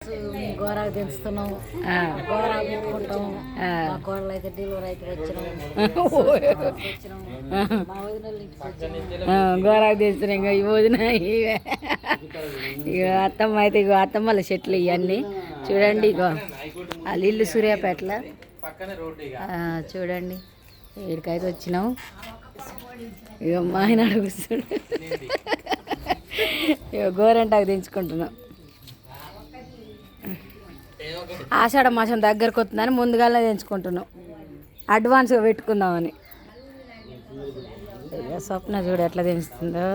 గోరాకు దించుతున్నాం, గోరాకు పెట్టుకుంటాం. మా కోడలు అయితే డెలివరీ అయితే వచ్చినాం, మా వదినలు ఇంటికి వచ్చినాం. గోరాకు దించుతున్నాం. ఇంకా ఈ వదిన ఇవే ఇక అత్తమ్మ అయితే ఇగో అత్తమ్మల చెట్లు ఇవన్నీ చూడండి. ఇగో వాళ్ళ ఇల్లు సూర్యాపేటలో చూడండి. ఇక్కడికైతే వచ్చినాం. ఇక మా ఆయన కూర్చుండు. ఇక గోరంటాకు దించుకుంటున్నాం. ఆషాఢ మాసం దగ్గరకు వస్తుందని ముందుగానే తెంచుకుంటున్నాం, అడ్వాన్స్గా పెట్టుకుందామని. స్వప్న చూడు ఎట్లా తెంచుతుందో.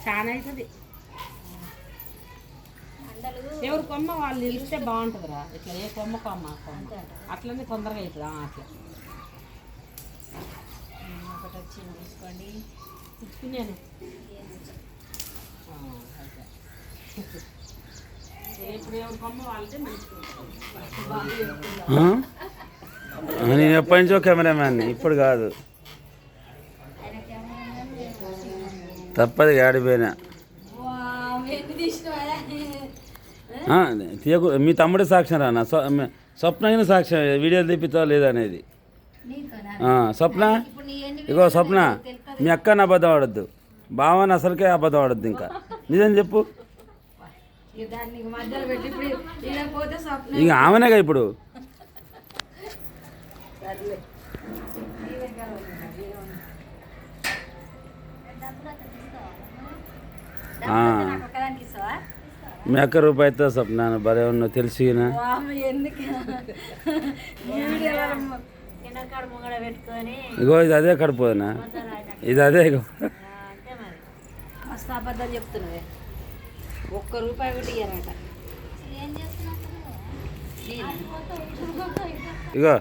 చాలా అవుతుంది. ఎవరు కొమ్మ వాళ్ళు ఇస్తే బాగుంటుందిరా. ఇట్లా ఏ కొమ్మ అట్లనే తొందరగా అవుతుంది. అట్లా ఒకటి వచ్చి తీసుకోండి, తెచ్చుకున్నాను. ఇప్పుడు ఎవరు కొమ్మ వాళ్ళే మంచిగా. నేను ఎప్పటి నుంచో కెమెరామ్యాన్ని, ఇప్పుడు కాదు. తప్పది ఆడిపోయినా తీయకు. మీ తమ్ముడి సాక్ష్యం రానా? స్వప్న సాక్ష్యం వీడియోలు తీపిస్తావా లేదా అనేది. స్వప్న ఇగో స్వప్న, మీ అక్కని అబద్ధం ఆడద్దు, బావని అసలుకే అబద్ధం ఆడద్దు. ఇంకా నిజం చెప్పు. ఇక ఆమెనేగా ఇప్పుడు. మీ అక్క రూపాయితో స్వప్న భలే ఉన్నావు తెలిసినా. ఇగో ఇది అదే కడుపునా, ఇది అదే. ఇగో మస్తు అబద్ధాలు చెప్తున్నావే. ఒక్క రూపాయి కూడా ఇయ్యారట. ఇగో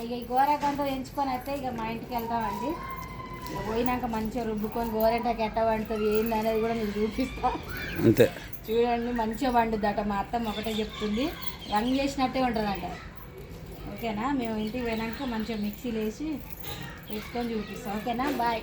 ఇక ఈ గోరెకంతా ఎంచుకొని అయితే ఇక మా ఇంటికి వెళ్తామండి. పోయినాక మంచిగా రుబ్బుకొని గోరెంటాకి ఎట్ట వండుతుంది ఏంది అనేది కూడా నేను చూపిస్తా. అంతే చూడండి, మంచిగా వండుద్దట. మా అత్తమ్మ ఒకటే చెప్తుంది, రంగు చేసినట్టే ఉంటుందంట. ఓకేనా? మేము ఇంటికి పోయినాక మంచిగా మిక్సీలో వేసి పెట్టుకొని చూపిస్తాం. ఓకేనా? బాయ్.